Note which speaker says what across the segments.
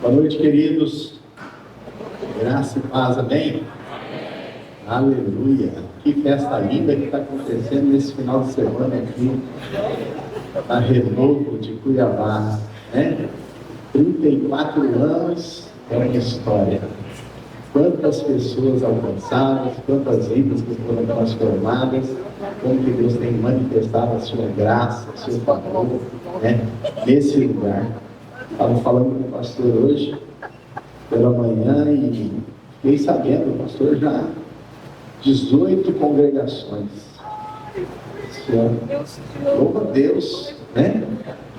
Speaker 1: Boa noite, queridos. Graça e paz, amém? Aleluia. Que festa linda que está acontecendo nesse final de semana aqui na Renovo de Cuiabá, né? 34 anos é uma história. Quantas pessoas alcançadas, quantas vidas que foram transformadas, como que Deus tem manifestado a sua graça, o seu favor, né? Nesse lugar. Estava falando com o pastor hoje, pela manhã, e fiquei sabendo, o pastor já 18 congregações. Louva a Deus, né?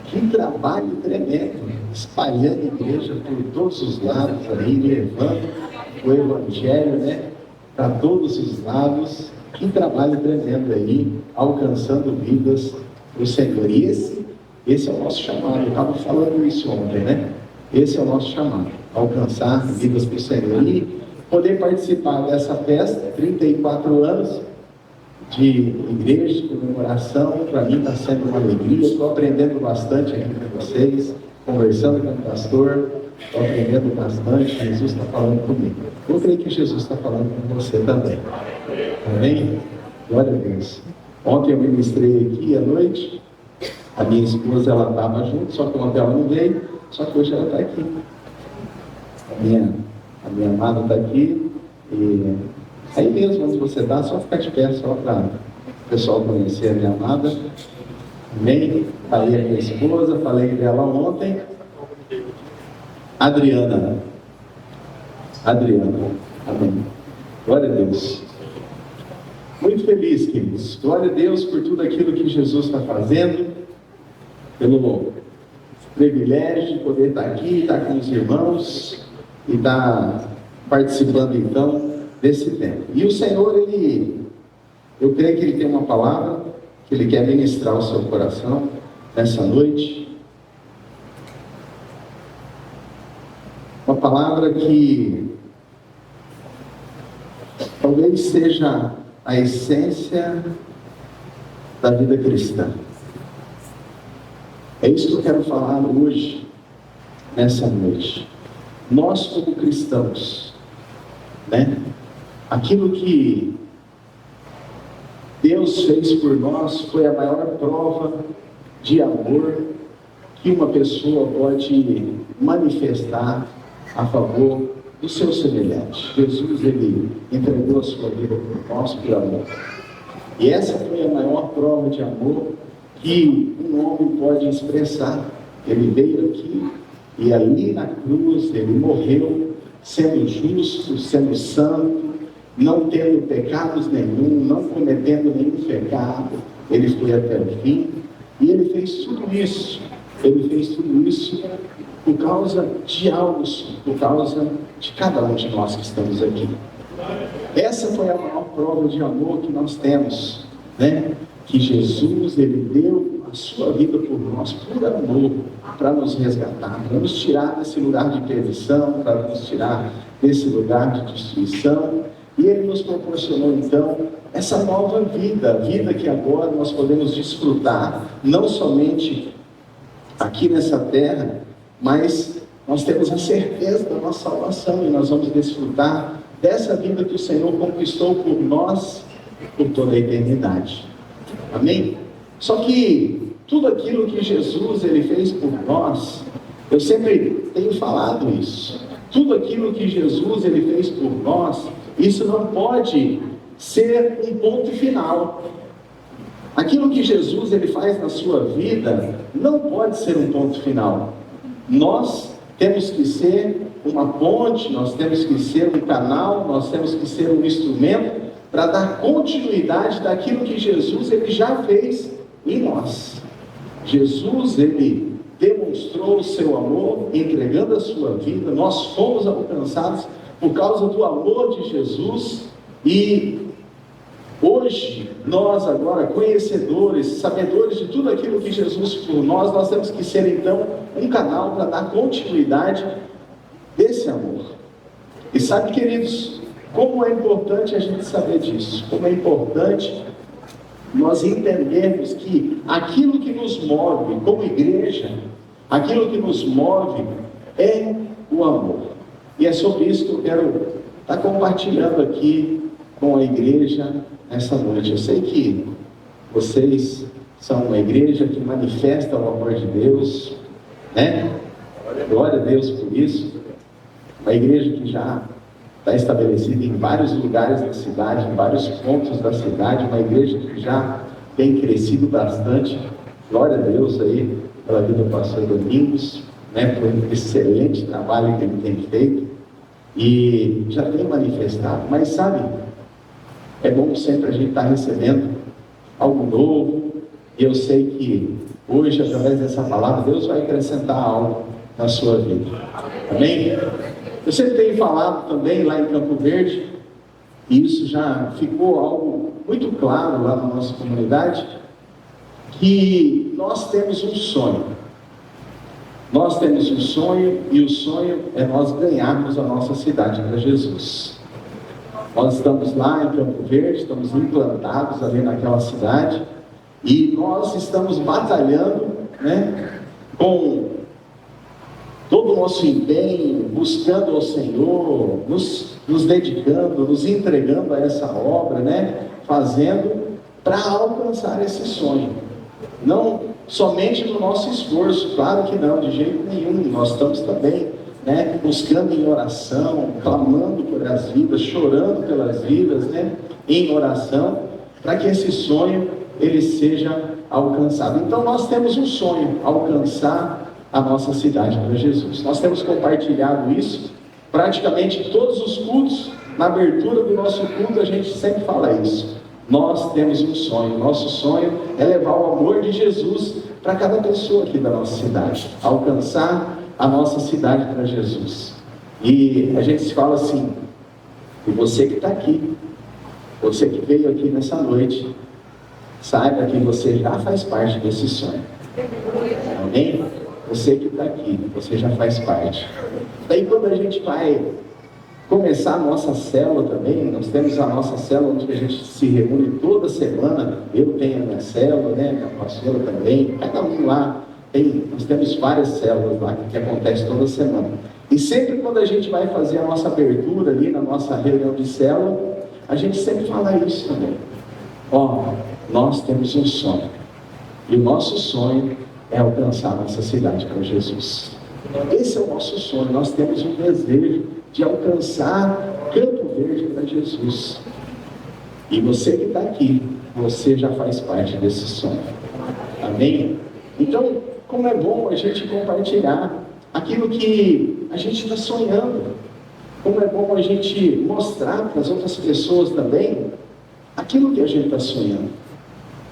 Speaker 1: Que trabalho tremendo, espalhando a igreja por todos os lados aí, levando o evangelho, né? Para todos os lados. Que trabalho tremendo aí, alcançando vidas do Senhor. E esse é o nosso chamado. Eu estava falando isso ontem, né? Esse é o nosso chamado, alcançar vidas para o Senhor e poder participar dessa festa, 34 anos de igreja, de comemoração. Para mim está sendo uma alegria. Estou aprendendo bastante aqui com vocês, conversando com o pastor, estou aprendendo bastante. Jesus está falando comigo. Eu creio que Jesus está falando com você também. Amém? Glória a Deus. Ontem eu ministrei aqui à noite. A minha esposa, ela estava junto, só que ontem ela não veio, só que hoje ela está aqui. A minha amada está aqui. E aí mesmo, onde você está, só ficar de pé, só para o pessoal conhecer a minha amada. Amém? Falei a minha esposa, falei dela ontem. Adriana. Amém. Glória a Deus. Muito feliz, queridos. Glória a Deus por tudo aquilo que Jesus está fazendo, pelo privilégio de poder estar aqui, estar com os irmãos e estar participando então desse tempo. E o Senhor, eu creio que Ele tem uma palavra que Ele quer ministrar ao seu coração nessa noite. Uma palavra que talvez seja a essência da vida cristã. É isso que eu quero falar hoje, nessa noite. Nós como cristãos, né? Aquilo que Deus fez por nós foi a maior prova de amor que uma pessoa pode manifestar a favor do seu semelhante. Jesus, Ele entregou a sua vida por nós, por amor. E essa foi a maior prova de amor que um homem pode expressar. Ele veio aqui e ali na cruz Ele morreu, sendo justo, sendo santo, não tendo pecados nenhum, não cometendo nenhum pecado. Ele foi até o fim e Ele fez tudo isso. Ele fez tudo isso por causa de algo, por causa de cada um de nós que estamos aqui. Essa foi a maior prova de amor que nós temos, né? Que Jesus, Ele deu a sua vida por nós, por amor, para nos resgatar, para nos tirar desse lugar de perdição, para nos tirar desse lugar de destruição. E Ele nos proporcionou então essa nova vida, a vida que agora nós podemos desfrutar, não somente aqui nessa terra, mas nós temos a certeza da nossa salvação e nós vamos desfrutar dessa vida que o Senhor conquistou por nós por toda a eternidade. Amém? Só que tudo aquilo que Jesus Ele fez por nós, eu sempre tenho falado isso, tudo aquilo que Jesus Ele fez por nós, isso não pode ser um ponto final. Aquilo que Jesus Ele faz na sua vida não pode ser um ponto final. Nós temos que ser uma ponte, nós temos que ser um canal, nós temos que ser um instrumento para dar continuidade daquilo que Jesus Ele já fez em nós. Jesus Ele demonstrou o seu amor entregando a sua vida. Nós fomos alcançados por causa do amor de Jesus e hoje, nós agora, conhecedores, sabedores de tudo aquilo que Jesus fez por nós temos que ser então um canal para dar continuidade desse amor. E sabe, queridos, como é importante a gente saber disso, como é importante nós entendermos que aquilo que nos move como igreja, aquilo que nos move é o amor. E é sobre isso que eu quero estar compartilhando aqui com a igreja nessa noite. Eu sei que vocês são uma igreja que manifesta o amor de Deus, né? Glória a Deus por isso. Uma igreja que já está estabelecida em vários lugares da cidade, em vários pontos da cidade, uma igreja que já tem crescido bastante. Glória a Deus aí pela vida do pastor Domingos, né, por um excelente trabalho que ele tem feito e já tem manifestado. Mas sabe, é bom sempre a gente estar recebendo algo novo, e eu sei que hoje, através dessa palavra, Deus vai acrescentar algo na sua vida. Amém? Eu sempre tenho falado também lá em Campo Verde, e isso já ficou algo muito claro lá na nossa comunidade, que nós temos um sonho. Nós temos um sonho, e o sonho é nós ganharmos a nossa cidade para Jesus. Nós estamos lá em Campo Verde, estamos implantados ali naquela cidade, e nós estamos batalhando, né, com todo o nosso empenho, buscando ao Senhor, nos dedicando, nos entregando a essa obra, né, fazendo para alcançar esse sonho. Não somente no nosso esforço, claro que não, de jeito nenhum. Nós estamos também, né, buscando em oração, clamando por as vidas, chorando pelas vidas, né, em oração, para que esse sonho ele seja alcançado. Então nós temos um sonho, alcançar a nossa cidade para Jesus. Nós temos compartilhado isso praticamente todos os cultos. Na abertura do nosso culto a gente sempre fala isso. Nós temos um sonho. Nosso sonho é levar o amor de Jesus para cada pessoa aqui da nossa cidade, alcançar a nossa cidade para Jesus. E a gente se fala assim: e você que está aqui, você que veio aqui nessa noite, saiba que você já faz parte desse sonho. Amém? Você que está aqui, você já faz parte. Daí quando a gente vai começar a nossa célula também, nós temos a nossa célula onde a gente se reúne toda semana. Eu tenho a minha célula, né? Minha pastora também, cada um lá tem. Nós temos várias células lá que acontecem toda semana. E sempre quando a gente vai fazer a nossa abertura ali na nossa reunião de célula, a gente sempre fala isso também. Ó, nós temos um sonho. E o nosso sonho é alcançar a nossa cidade para Jesus. Esse é o nosso sonho. Nós temos um desejo de alcançar Campo Verde para Jesus. E você que está aqui, você já faz parte desse sonho. Amém? Então, como é bom a gente compartilhar aquilo que a gente está sonhando. Como é bom a gente mostrar para as outras pessoas também aquilo que a gente está sonhando.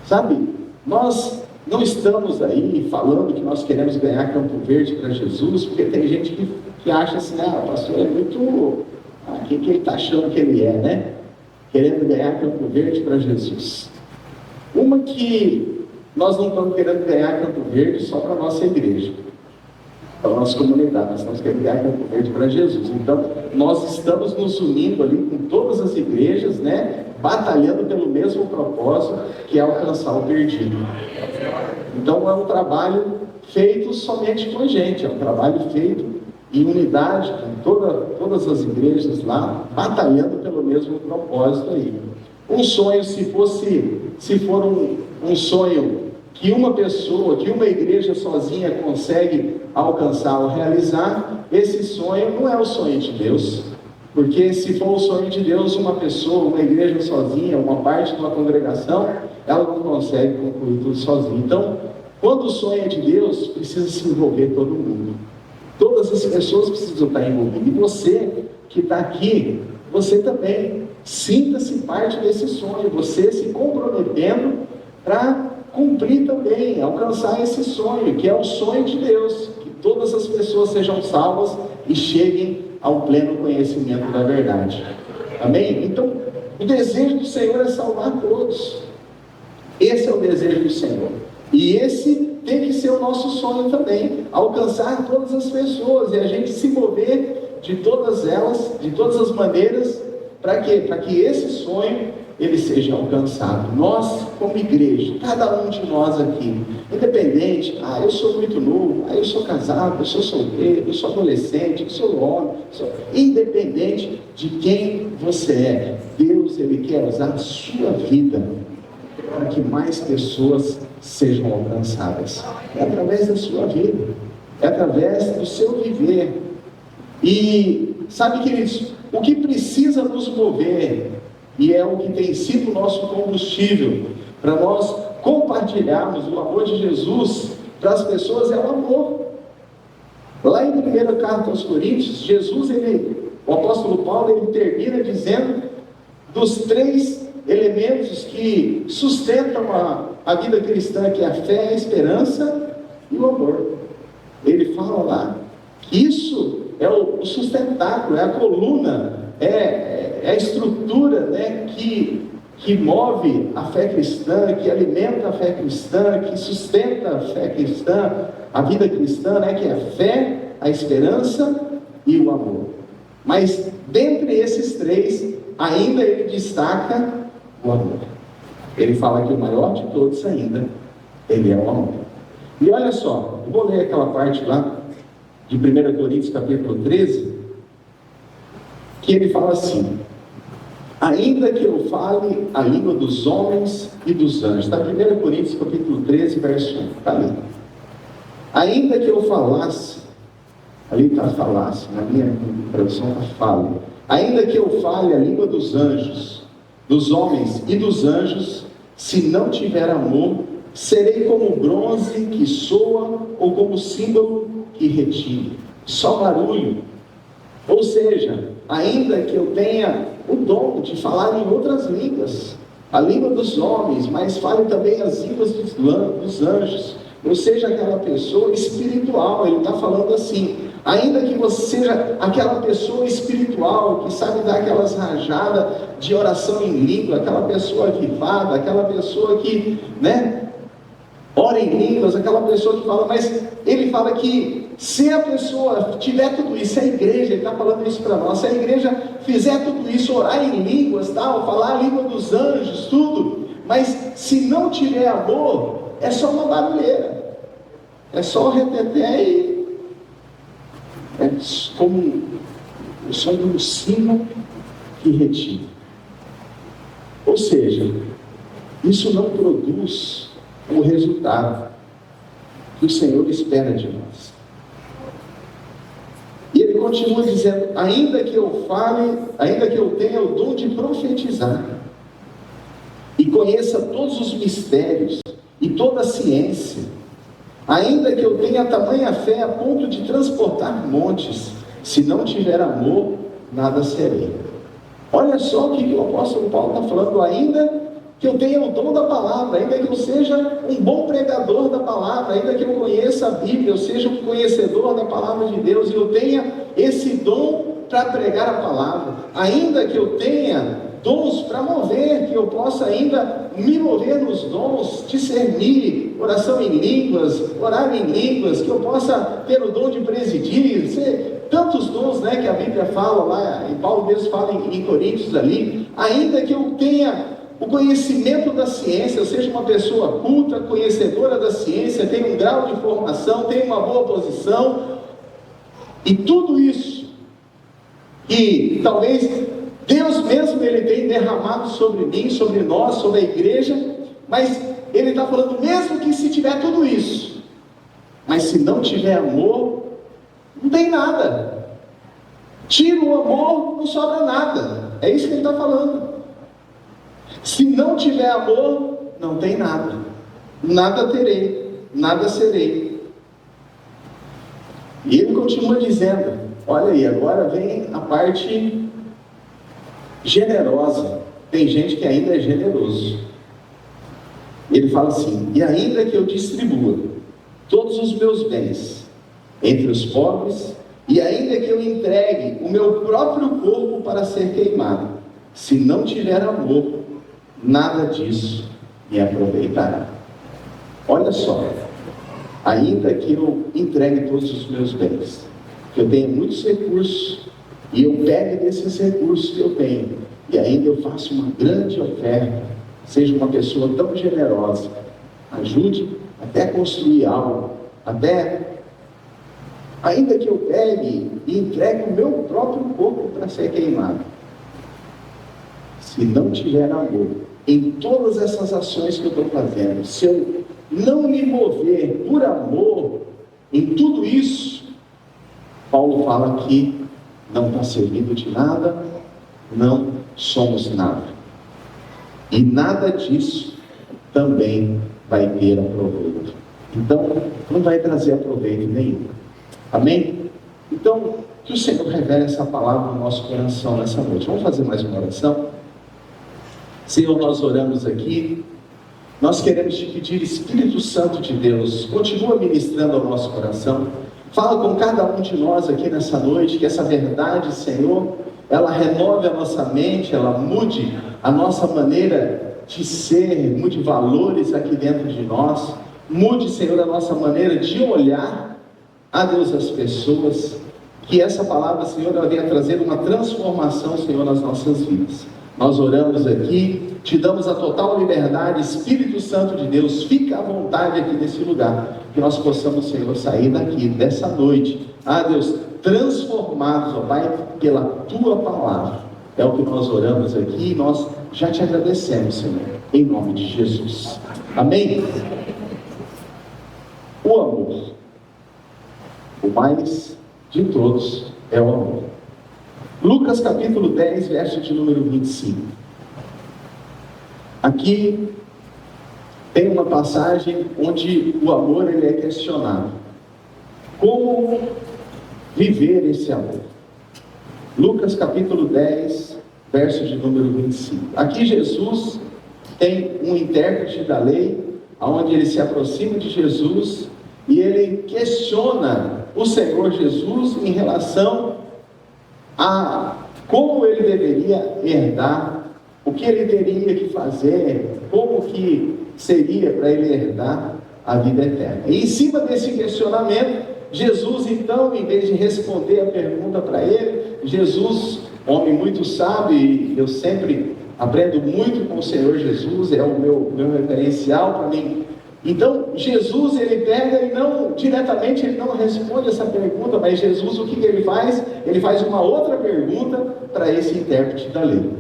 Speaker 1: Sabe, nós não estamos aí falando que nós queremos ganhar Campo Verde para Jesus, porque tem gente que acha assim: ah, o pastor é muito... quem que ele está achando que ele é, né? Querendo ganhar Campo Verde para Jesus. Uma que nós não estamos querendo ganhar Campo Verde só para a nossa igreja, para a nossa comunidade. Nós estamos querendo ganhar Campo Verde para Jesus. Então, nós estamos nos unindo ali com todas as igrejas, né? Batalhando pelo mesmo propósito, que é alcançar o perdido. Então é um trabalho feito somente com a gente, é um trabalho feito em unidade com todas as igrejas lá, batalhando pelo mesmo propósito aí. Um sonho, se for um sonho que uma pessoa, que uma igreja sozinha consegue alcançar ou realizar, esse sonho não é o sonho de Deus. Porque se for o sonho de Deus, uma pessoa, uma igreja sozinha, uma parte de uma congregação, ela não consegue concluir tudo sozinha. Então, quando o sonho é de Deus, precisa se envolver todo mundo. Todas as pessoas precisam estar envolvidas. E você que está aqui, você também, sinta-se parte desse sonho. Você se comprometendo para cumprir também, alcançar esse sonho, que é o sonho de Deus. Que todas as pessoas sejam salvas e cheguem ao pleno conhecimento da verdade. Amém? Então, o desejo do Senhor é salvar todos. Esse é o desejo do Senhor. E esse tem que ser o nosso sonho também, alcançar todas as pessoas e a gente se mover de todas elas, de todas as maneiras, para quê? Para que esse sonho ele seja alcançado. Nós, como igreja, cada um de nós aqui, independente, eu sou muito novo, eu sou casado, eu sou solteiro, eu sou adolescente, eu sou homem, independente de quem você é, Deus, ele quer usar a sua vida para que mais pessoas sejam alcançadas. É através da sua vida, é através do seu viver. E sabe, queridos, o que precisa nos mover, e é o que tem sido o nosso combustível para nós compartilharmos o amor de Jesus para as pessoas, é o amor. Lá em 1ª carta aos Coríntios, Jesus, o apóstolo Paulo, ele termina dizendo dos 3 elementos que sustentam a vida cristã, que é a fé, a esperança e o amor. Ele fala lá que isso é o sustentáculo, é a coluna, é a estrutura, né, que move a fé cristã, que alimenta a fé cristã, que sustenta a fé cristã, a vida cristã, né, que é a fé, a esperança e o amor. Mas dentre esses 3, ainda ele destaca o amor. Ele fala que o maior de todos ainda, ele é o amor. E olha só, eu vou ler aquela parte lá de 1 Coríntios capítulo 13, que ele fala assim: ainda que eu fale a língua dos homens e dos anjos. Está em 1 Coríntios capítulo 13, verso 1, está ali. Ainda que eu falasse, ali está falasse, na minha tradução está fale. Ainda que eu fale a língua dos anjos, dos homens e dos anjos, se não tiver amor, serei como bronze que soa ou como símbolo que retine. Só barulho. Ou seja, ainda que eu tenha o dom de falar em outras línguas, a língua dos homens, mas fale também as línguas dos anjos, eu seja aquela pessoa espiritual. Ele está falando assim: ainda que você seja aquela pessoa espiritual, que sabe dar aquelas rajadas de oração em língua, aquela pessoa avivada, aquela pessoa que, ora em línguas, aquela pessoa que fala, mas ele fala que se a pessoa tiver tudo isso, se a igreja, ele está falando isso para nós, se a igreja fizer tudo isso, orar em línguas, tal, falar a língua dos anjos, tudo, mas se não tiver amor, é só uma barulheira, é só reteté e é como o som de um sino que retira. Ou seja, isso não produz o resultado que o Senhor espera de nós. E ele continua dizendo: ainda que eu fale, ainda que eu tenha o dom de profetizar, e conheça todos os mistérios e toda a ciência, ainda que eu tenha tamanha fé a ponto de transportar montes, se não tiver amor, nada serei. Olha só o que o apóstolo Paulo está falando: ainda que eu tenha o dom da palavra, ainda que eu seja um bom pregador da palavra, ainda que eu conheça a Bíblia, eu seja um conhecedor da palavra de Deus, e eu tenha esse dom para pregar a palavra, ainda que eu tenha dons para mover, que eu possa ainda me mover nos dons, discernir, oração em línguas, orar em línguas, que eu possa ter o dom de presidir, tantos dons, que a Bíblia fala lá, e Paulo mesmo fala em Coríntios ali, ainda que eu tenha o conhecimento da ciência, eu seja uma pessoa culta, conhecedora da ciência, tenha um grau de formação, tenha uma boa posição, e tudo isso, e talvez Deus mesmo ele tem derramado sobre mim, sobre nós, sobre a igreja, mas ele está falando, mesmo que se tiver tudo isso, mas se não tiver amor, não tem nada. Tira o amor, não sobra nada. É isso que ele está falando. Se não tiver amor, não tem nada. Nada terei, nada serei. E ele continua dizendo, olha aí, agora vem a parte generosa. Tem gente que ainda é generoso. Ele fala assim: e ainda que eu distribua todos os meus bens entre os pobres, e ainda que eu entregue o meu próprio corpo para ser queimado, se não tiver amor, nada disso me aproveitará. Olha só, ainda que eu entregue todos os meus bens, que eu tenha muitos recursos, e eu pegue desses recursos que eu tenho, e ainda eu faço uma grande oferta, seja uma pessoa tão generosa, ajude até construir algo, ainda que eu pegue e entregue o meu próprio corpo para ser queimado. Se não tiver amor em todas essas ações que eu estou fazendo, se eu não me mover por amor em tudo isso, Paulo fala que não está servindo de nada, não somos nada. E nada disso também vai ter aproveito. Então, não vai trazer aproveito nenhum. Amém? Então, que o Senhor revele essa palavra no nosso coração nessa noite. Vamos fazer mais uma oração? Senhor, nós oramos aqui. Nós queremos te pedir, Espírito Santo de Deus, continua ministrando ao nosso coração. Fala com cada um de nós aqui nessa noite, que essa verdade, Senhor, ela renove a nossa mente, ela mude a nossa maneira de ser, mude valores aqui dentro de nós, mude, Senhor, a nossa maneira de olhar a Deus as pessoas, que essa palavra, Senhor, ela venha trazer uma transformação, Senhor, nas nossas vidas. Nós oramos aqui, te damos a total liberdade, Espírito Santo de Deus, fica à vontade aqui nesse lugar, que nós possamos, Senhor, sair daqui, dessa noite, Deus, transformados, ó Pai, pela Tua palavra. É o que nós oramos aqui e nós já te agradecemos, Senhor, em nome de Jesus. Amém? O amor, o mais de todos, é o amor. Lucas capítulo 10, verso de número 25. Aqui tem uma passagem onde o amor ele é questionado. Como viver esse amor? Lucas capítulo 10, verso de número 25. Aqui Jesus tem um intérprete da lei, onde ele se aproxima de Jesus e ele questiona o Senhor Jesus em relação a como ele deveria herdar, o que ele teria que fazer, como que seria para ele herdar a vida eterna. E em cima desse questionamento, Jesus então, em vez de responder a pergunta para ele, Jesus, homem muito sábio, e eu sempre aprendo muito com o Senhor Jesus, é o meu referencial para mim. Então, Jesus, ele pega e não, diretamente, ele não responde essa pergunta, mas Jesus, o que ele faz? Ele faz uma outra pergunta para esse intérprete da lei.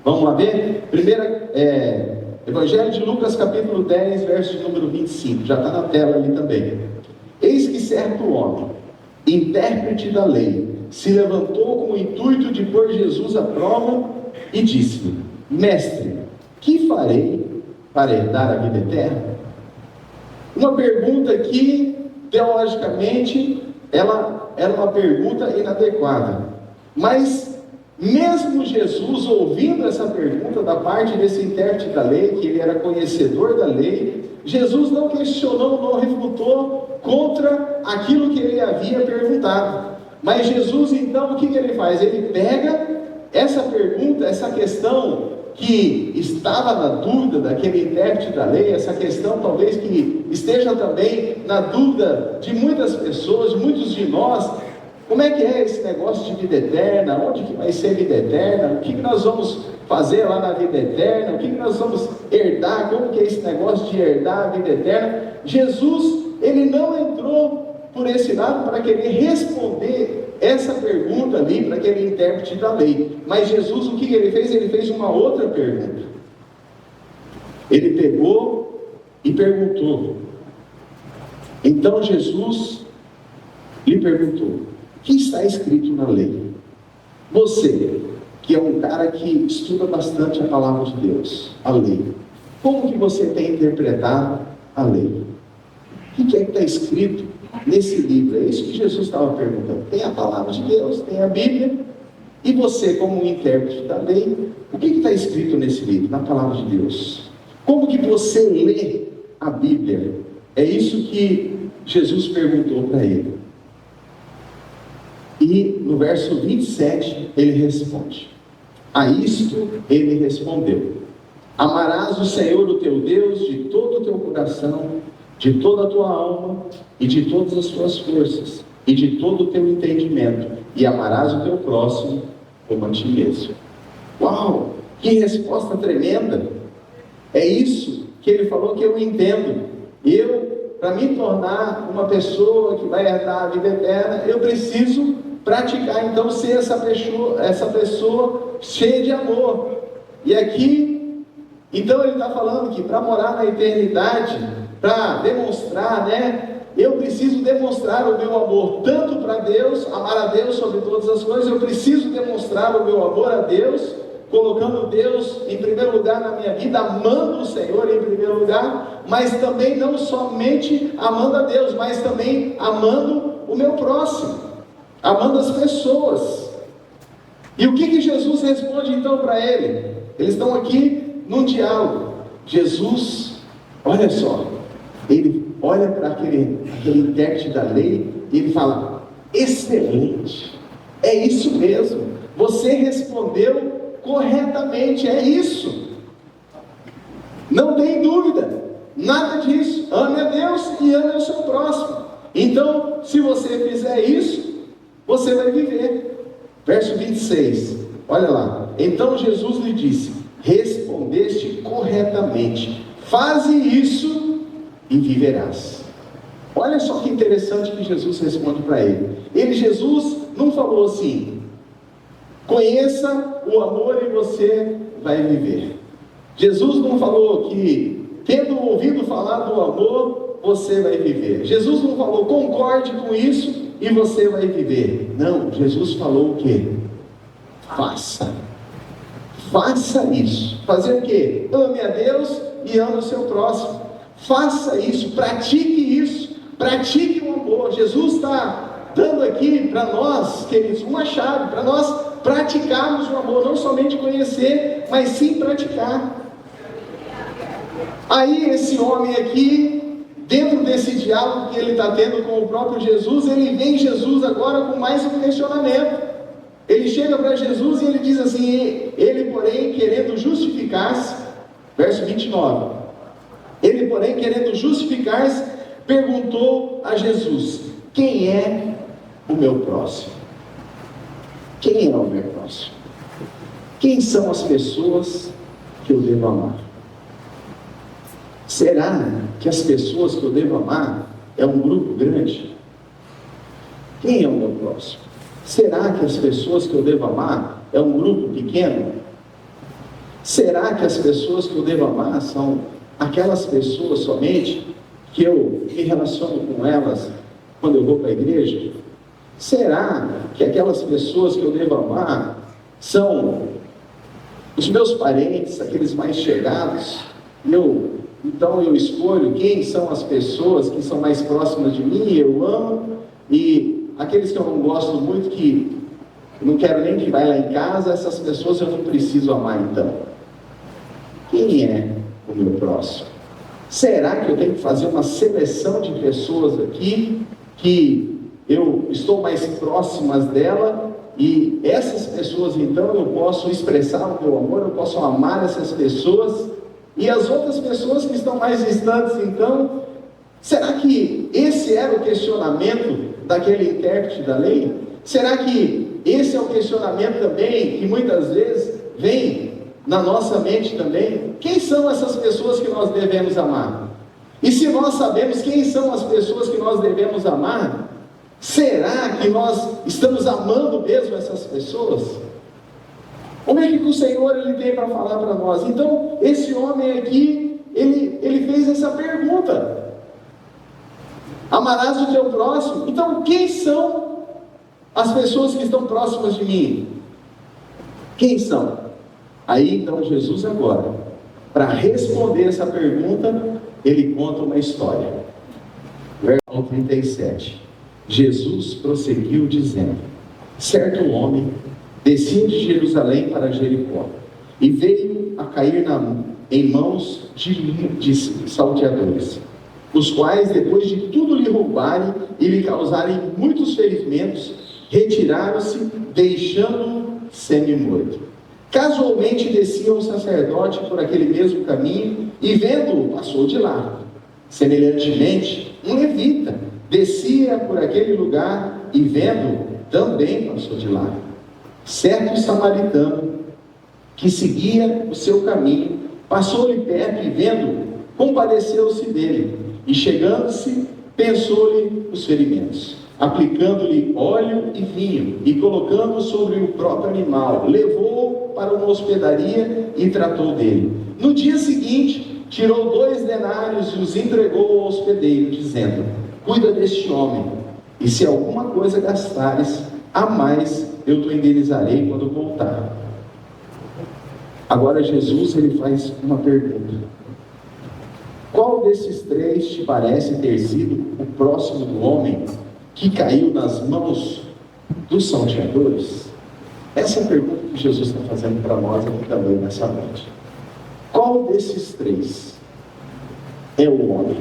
Speaker 1: Vamos lá ver? Evangelho de Lucas, capítulo 10, verso de número 25, já está na tela ali também. Eis que certo homem, intérprete da lei, se levantou com o intuito de pôr Jesus à prova e disse-lhe: Mestre, que farei para herdar a vida eterna? Uma pergunta que, teologicamente, ela era uma pergunta inadequada. Mas, mesmo Jesus ouvindo essa pergunta da parte desse intérprete da lei, que ele era conhecedor da lei, Jesus não questionou, não refutou contra aquilo que ele havia perguntado. Mas Jesus, então, o que ele faz? Ele pega essa pergunta, essa questão que estava na dúvida daquele intérprete da lei, essa questão talvez que esteja também na dúvida de muitas pessoas, de muitos de nós. Como é que é esse negócio de vida eterna? Onde que vai ser vida eterna? O que nós vamos fazer lá na vida eterna? O que nós vamos herdar? Como que é esse negócio de herdar a vida eterna? Jesus, ele não entrou por esse lado para querer responder essa pergunta ali para aquele intérprete da lei. Mas Jesus, o que ele fez? Ele fez uma outra pergunta. Ele pegou e perguntou. Então Jesus lhe perguntou: o que está escrito na lei? Você, que é um cara que estuda bastante a palavra de Deus, a lei, como que você tem interpretado a lei? O que é que está escrito nesse livro? É isso que Jesus estava perguntando. Tem a palavra de Deus, tem a Bíblia, e você, como um intérprete da lei, o que está escrito nesse livro, na palavra de Deus? Como que você lê a Bíblia? É isso que Jesus perguntou para ele. E no verso 27 ele responde: a isto ele respondeu: amarás o Senhor o teu Deus de todo o teu coração, de toda a tua alma e de todas as tuas forças e de todo o teu entendimento, e amarás o teu próximo como a ti mesmo. Uau, que resposta tremenda! É isso que ele falou que eu entendo. Para me tornar uma pessoa que vai herdar a vida eterna, eu preciso praticar, então, ser essa pessoa cheia de amor. E aqui, então ele está falando que para morar na eternidade, para demonstrar, eu preciso demonstrar o meu amor, tanto para Deus, amar a Deus sobre todas as coisas, eu preciso demonstrar o meu amor a Deus, colocando Deus em primeiro lugar na minha vida, amando o Senhor em primeiro lugar, mas também não somente amando a Deus, mas também amando o meu próximo, amando as pessoas. E o que Jesus responde então para ele? Eles estão aqui num diálogo. Jesus, olha só, ele olha para aquele intérprete da lei e ele fala: excelente, é isso mesmo, você respondeu corretamente, é isso, não tem dúvida, nada disso, ame a Deus e ame o seu próximo. Então, se você fizer isso, você vai viver. Verso 26, olha lá. Então Jesus lhe disse: respondeste corretamente, faze isso e viverás. Olha só que interessante que Jesus responde para ele. Jesus não falou assim: conheça o amor e você vai viver. Jesus não falou que, tendo ouvido falar do amor, você vai viver. Jesus não falou: concorde com isso e você vai viver. Não, Jesus falou o quê? Faça isso. Fazer o quê? Ame a Deus e ame o seu próximo. Faça isso, pratique o amor. Jesus está dando aqui para nós, queridos, uma chave para nós praticarmos o amor, não somente conhecer, mas sim praticar. Aí esse homem aqui, dentro desse diálogo que ele está tendo com o próprio Jesus, ele vem Jesus agora com mais um questionamento. Ele chega para Jesus e ele diz assim: ele porém querendo justificar-se, verso 29, ele porém querendo justificar-se, perguntou a Jesus: quem é o meu próximo? Quem é o meu próximo? Quem são as pessoas que eu devo amar? Será que as pessoas que eu devo amar é um grupo grande? Quem é o meu próximo? Será que as pessoas que eu devo amar é um grupo pequeno? Será que as pessoas que eu devo amar são aquelas pessoas somente que eu me relaciono com elas quando eu vou para a igreja? Será que aquelas pessoas que eu devo amar são os meus parentes, aqueles mais chegados? Então eu escolho quem são as pessoas que são mais próximas de mim, eu amo, e aqueles que eu não gosto muito, que não quero nem que vai lá em casa, essas pessoas eu não preciso amar então. Quem é o meu próximo? Será que eu tenho que fazer uma seleção de pessoas aqui que eu estou mais próximas dela, e essas pessoas então eu posso expressar o meu amor, eu posso amar essas pessoas, e as outras pessoas que estão mais distantes então, será que esse era o questionamento daquele intérprete da lei? Será que esse é o questionamento também que muitas vezes vem na nossa mente também? Quem são essas pessoas que nós devemos amar? E se nós sabemos quem são as pessoas que nós devemos amar, será que nós estamos amando mesmo essas pessoas? Como é que o Senhor ele tem para falar para nós? Então, esse homem aqui, ele fez essa pergunta: amarás o teu próximo? Então, quem são as pessoas que estão próximas de mim? Quem são? Aí, então, Jesus agora, para responder essa pergunta, ele conta uma história. Verso 37. Jesus prosseguiu dizendo: certo homem descia de Jerusalém para Jericó, e veio a cair em mãos de salteadores, os quais, depois de tudo lhe roubarem e lhe causarem muitos ferimentos, retiraram-se, deixando-o semi-morto. Casualmente descia um sacerdote por aquele mesmo caminho, e vendo-o, passou de lá. Semelhantemente, um levita descia por aquele lugar, e vendo-o, também passou de lá. Certo samaritano, que seguia o seu caminho, passou-lhe perto e vendo, compadeceu-se dele, e chegando-se, pensou-lhe os ferimentos, aplicando-lhe óleo e vinho, e colocando sobre o próprio animal, levou-o para uma hospedaria e tratou dele. No dia seguinte, tirou 2 denários e os entregou ao hospedeiro, dizendo: cuida deste homem, e se alguma coisa gastares a mais, eu te indenizarei quando voltar. Agora Jesus, ele faz uma pergunta: qual desses 3 te parece ter sido o próximo do homem que caiu nas mãos dos salteadores? Essa é a pergunta que Jesus está fazendo para nós aqui também nessa noite. Qual desses 3 é o homem?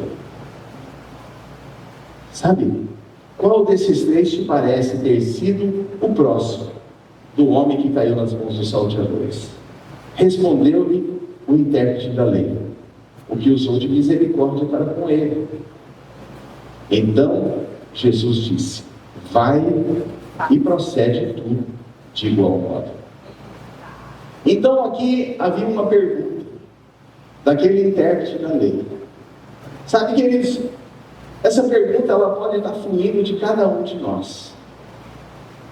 Speaker 1: Sabe? Qual desses 3 te parece ter sido o próximo do homem que caiu nas mãos dos salteadores? Respondeu-lhe o intérprete da lei, o que usou de misericórdia para com ele. Então Jesus disse: vai e procede tu de igual modo. Então aqui havia uma pergunta daquele intérprete da lei. Sabe, queridos, essa pergunta ela pode estar fluindo de cada um de nós.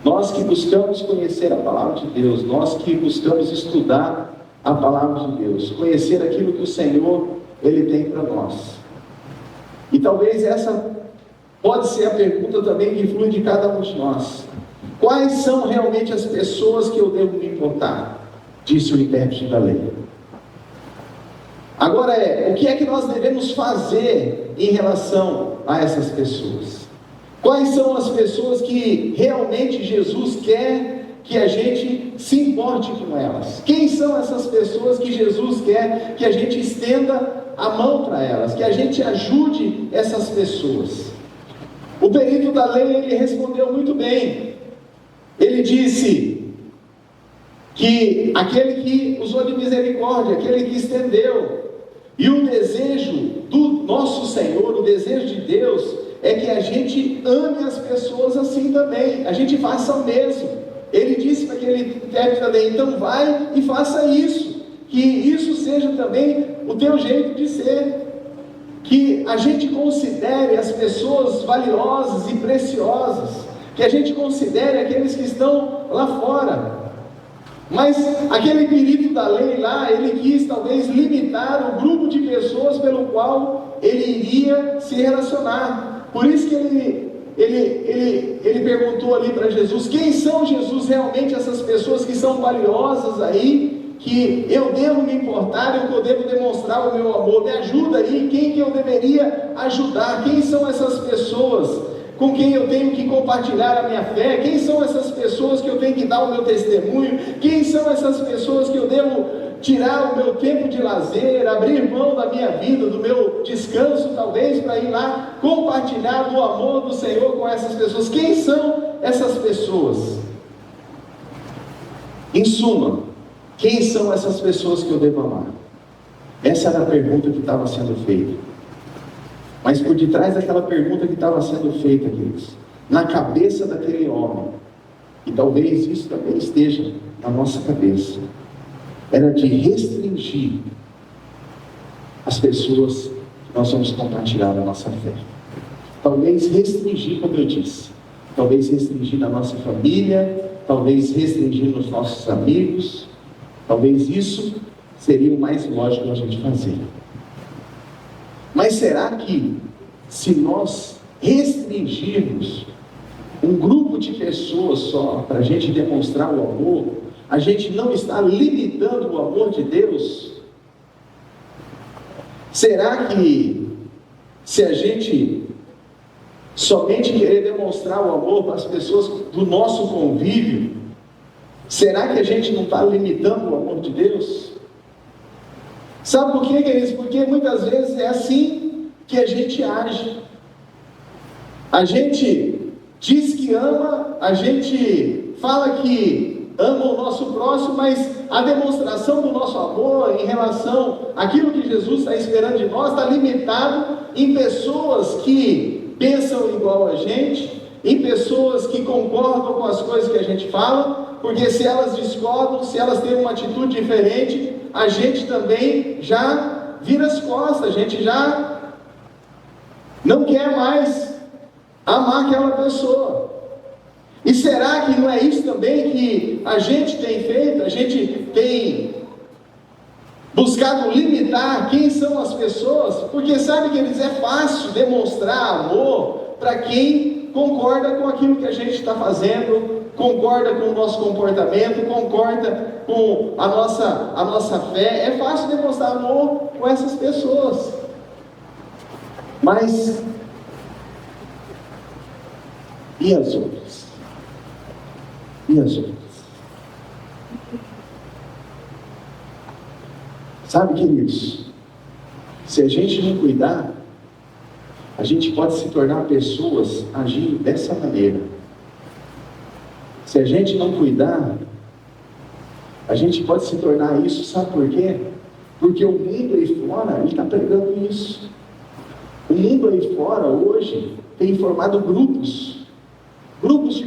Speaker 1: Nós que buscamos conhecer a palavra de Deus, nós que buscamos estudar a palavra de Deus, conhecer aquilo que o Senhor ele tem para nós. E talvez essa pode ser a pergunta também que flui de cada um de nós. Quais são realmente as pessoas que eu devo me importar? Disse o intérprete da lei. Agora o que é que nós devemos fazer em relação a essas pessoas? Quais são as pessoas que realmente Jesus quer que a gente se importe com elas? Quem são essas pessoas que Jesus quer que a gente estenda a mão para elas, que a gente ajude essas pessoas? O perito da lei, ele respondeu muito bem. Ele disse que aquele que usou de misericórdia, aquele que estendeu, e o desejo do nosso Senhor, o desejo de Deus, é que a gente ame as pessoas assim também, a gente faça o mesmo. Ele disse para aquele intérprete da lei: então vai e faça isso, que isso seja também o teu jeito de ser, que a gente considere as pessoas valiosas e preciosas, que a gente considere aqueles que estão lá fora. Mas aquele perito da lei lá, ele quis talvez limitar o grupo de pessoas pelo qual ele iria se relacionar. Por isso que ele perguntou ali para Jesus: quem são, Jesus, realmente essas pessoas que são valiosas aí, que eu devo me importar, eu devo demonstrar o meu amor? Me ajuda aí, quem que eu deveria ajudar? Quem são essas pessoas com quem eu tenho que compartilhar a minha fé? Quem são essas pessoas que eu tenho que dar o meu testemunho? Quem são essas pessoas que eu devo tirar o meu tempo de lazer, abrir mão da minha vida, do meu descanso talvez, para ir lá compartilhar do amor do Senhor com essas pessoas? Quem são essas pessoas? Em suma, quem são essas pessoas que eu devo amar? Essa era a pergunta que estava sendo feita. Mas por detrás daquela pergunta que estava sendo feita, queridos, na cabeça daquele homem, e talvez isso também esteja na nossa cabeça, era de restringir as pessoas que nós vamos compartilhar a nossa fé. Talvez restringir, como eu disse, talvez restringir na nossa família, talvez restringir nos nossos amigos, talvez isso seria o mais lógico a gente fazer. Mas será que, se nós restringirmos um grupo de pessoas só, para a gente demonstrar o amor, a gente não está limitando o amor de Deus? Será que, se a gente somente querer demonstrar o amor para as pessoas do nosso convívio, será que a gente não está limitando o amor de Deus? Sabe por quê, queridos? Porque muitas vezes é assim que a gente age. A gente diz que ama, a gente fala que ama o nosso próximo, mas a demonstração do nosso amor em relação àquilo que Jesus está esperando de nós está limitado em pessoas que pensam igual a gente, em pessoas que concordam com as coisas que a gente fala, porque se elas discordam, se elas têm uma atitude diferente, a gente também já vira as costas, a gente já não quer mais amar aquela pessoa. E será que não é isso também que a gente tem feito? A gente tem buscado limitar quem são as pessoas, porque sabe que é fácil demonstrar amor para quem concorda com aquilo que a gente está fazendo, concorda com o nosso comportamento, concorda com a nossa fé. É fácil demonstrar amor com essas pessoas. Mas e as outras? E as outras? Sabe, queridos, se a gente não cuidar, a gente pode se tornar pessoas agindo dessa maneira. Se a gente não cuidar, a gente pode se tornar isso, sabe por quê? Porque o mundo aí fora, ele está pregando isso. O mundo aí fora, hoje, tem formado grupos de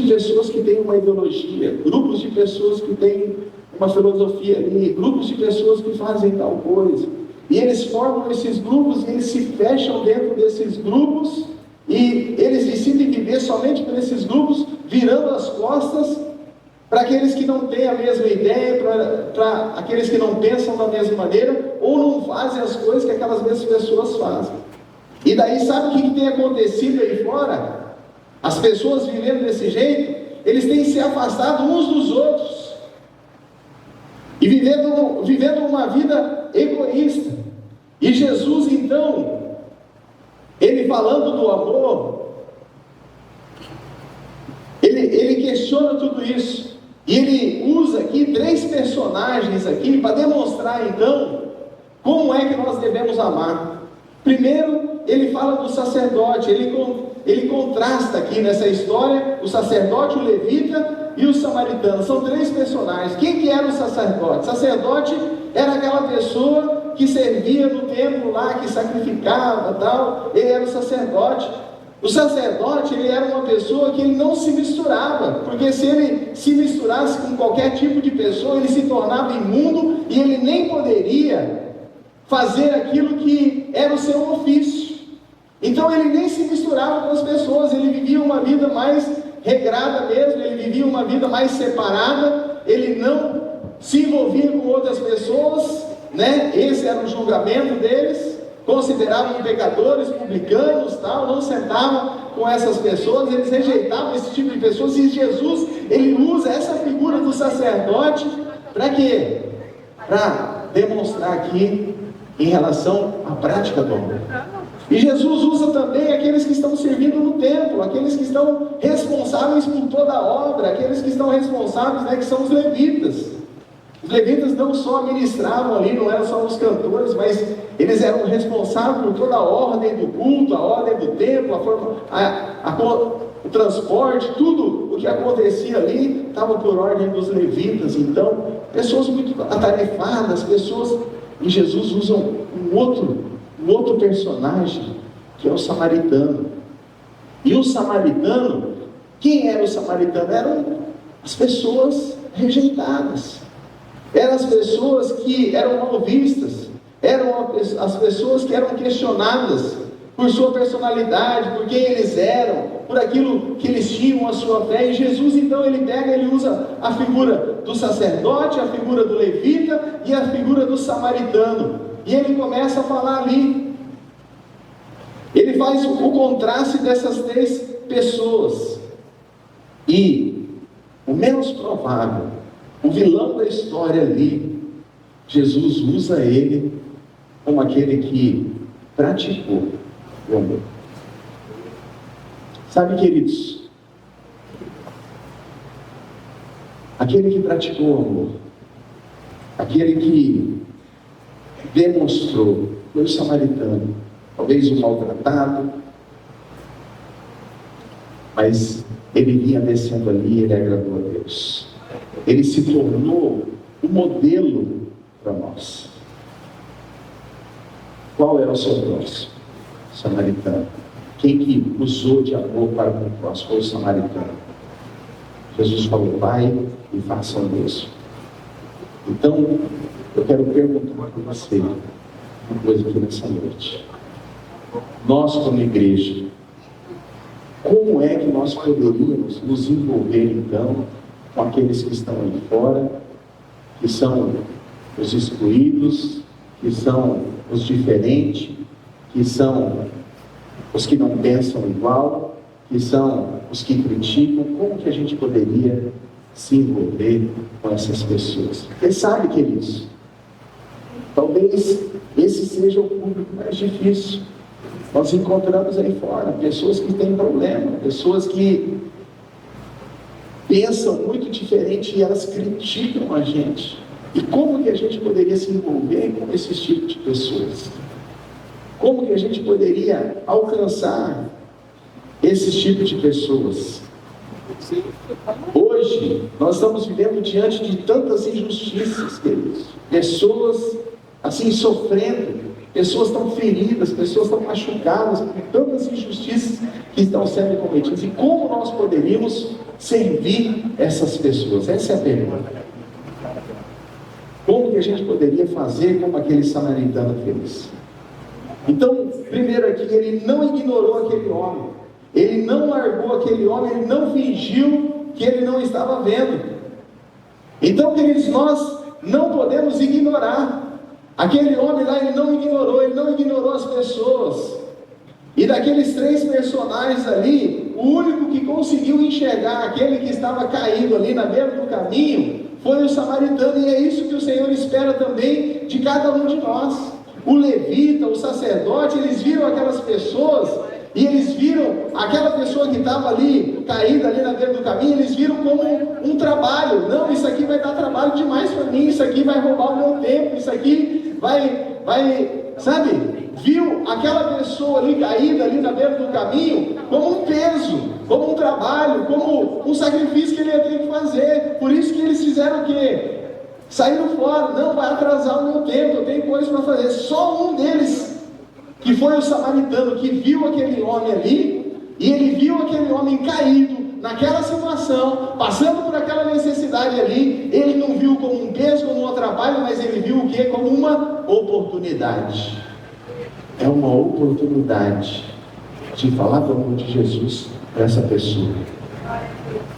Speaker 1: pessoas que têm uma ideologia, grupos de pessoas que têm uma filosofia ali, grupos de pessoas que fazem tal coisa, e eles formam esses grupos, e eles se fecham dentro desses grupos, e eles decidem viver somente por esses grupos, virando as costas para aqueles que não têm a mesma ideia, para aqueles que não pensam da mesma maneira, ou não fazem as coisas que aquelas mesmas pessoas fazem. E daí sabe o que tem acontecido aí fora? As pessoas vivendo desse jeito, eles têm se afastado uns dos outros, e vivendo uma vida egoísta. E Jesus, então, ele falando do amor, ele questiona tudo isso, e ele usa aqui 3 personagens aqui para demonstrar então como é que nós devemos amar. Primeiro, ele fala do sacerdote, ele contrasta aqui nessa história o sacerdote, o levita e o samaritano. São 3 personagens. Quem que era o sacerdote? O sacerdote era aquela pessoa que servia no templo lá, que sacrificava tal. Ele era o sacerdote. O sacerdote, ele era uma pessoa que ele não se misturava, porque se ele se misturasse com qualquer tipo de pessoa, ele se tornava imundo e ele nem poderia fazer aquilo que era o seu ofício. Então ele nem se misturava com as pessoas, ele vivia uma vida mais regrada mesmo, ele vivia uma vida mais separada, ele não se envolvia com outras pessoas, né? Esse era o julgamento deles, consideravam pecadores, publicanos, tal, não sentavam com essas pessoas, eles rejeitavam esse tipo de pessoas, e Jesus, ele usa essa figura do sacerdote, para quê? Para demonstrar aqui, em relação à prática do amor. E Jesus usa também aqueles que estão servindo no templo, aqueles que estão responsáveis por toda a obra, aqueles que estão responsáveis, né, que são os levitas. Os levitas não só ministravam ali, não eram só os cantores, mas eles eram responsáveis por toda a ordem do culto, a ordem do templo, o transporte, tudo o que acontecia ali estava por ordem dos levitas. Então, pessoas muito atarefadas, pessoas. E Jesus usa um outro personagem, que é o samaritano. E o samaritano, quem era o samaritano? Eram as pessoas rejeitadas, eram as pessoas que eram mal vistas, eram as pessoas que eram questionadas por sua personalidade, por quem eles eram, por aquilo que eles tinham, a sua fé. E Jesus, então, ele usa a figura do sacerdote, a figura do levita e a figura do samaritano, e ele começa a falar ali, ele faz o contraste dessas 3 pessoas, e o menos provável, o vilão da história ali, Jesus usa ele como aquele que praticou o amor. Sabe, queridos, aquele que praticou o amor, aquele que demonstrou, foi o samaritano, talvez o maltratado, mas ele vinha descendo ali, ele agradou a Deus, ele se tornou um modelo para nós. Qual era o seu próximo? Samaritano. Quem que usou de amor para com o próximo? Foi o samaritano. Jesus falou: vai e façam o mesmo. Então, eu quero perguntar para você uma coisa aqui nessa noite. Nós, como igreja, como é que nós poderíamos nos envolver, então, com aqueles que estão aí fora, que são os excluídos, que são os diferentes, que são os que não pensam igual, que são os que criticam? Como que a gente poderia se envolver com essas pessoas? Porque sabe, queridos, talvez esse seja o público mais difícil. Nós encontramos aí fora pessoas que têm problema, pessoas que pensam muito diferente e elas criticam a gente. E como que a gente poderia se envolver com esses tipos de pessoas? Como que a gente poderia alcançar esses tipos de pessoas? Hoje, nós estamos vivendo diante de tantas injustiças, queridos. Pessoas, assim, sofrendo. Pessoas estão feridas, pessoas estão machucadas por tantas injustiças que estão sendo cometidas. E como nós poderíamos servir essas pessoas? Essa é a pergunta. Como que a gente poderia fazer como aquele samaritano fez? Então, primeiro aqui, ele não ignorou aquele homem. Ele não largou aquele homem, ele não fingiu que ele não estava vendo. Então, queridos, nós não podemos ignorar. Aquele homem lá, ele não ignorou as pessoas. E daqueles 3 personagens ali, o único que conseguiu enxergar aquele que estava caído ali na beira do caminho foi o samaritano. E é isso que o Senhor espera também de cada um de nós. O levita, o sacerdote, eles viram aquelas pessoas, e eles viram aquela pessoa que estava ali, caída ali na beira do caminho, eles viram como um trabalho. Não, isso aqui vai dar trabalho demais para mim, isso aqui vai roubar o meu tempo, isso aqui vai, sabe? Viu aquela pessoa ali caída ali na beira do caminho como um peso, como um trabalho, como um sacrifício que ele ia ter que fazer. Por isso que eles fizeram o quê? Saíram fora. Não, vai atrasar o meu tempo, eu tenho coisas para fazer. Só um deles, que foi o samaritano, que viu aquele homem ali, e ele viu aquele homem caído naquela situação, passando por aquela necessidade ali. Ele não viu como um peso, como um trabalho, mas ele viu o quê? Como uma oportunidade. É uma oportunidade de falar do amor de Jesus para essa pessoa.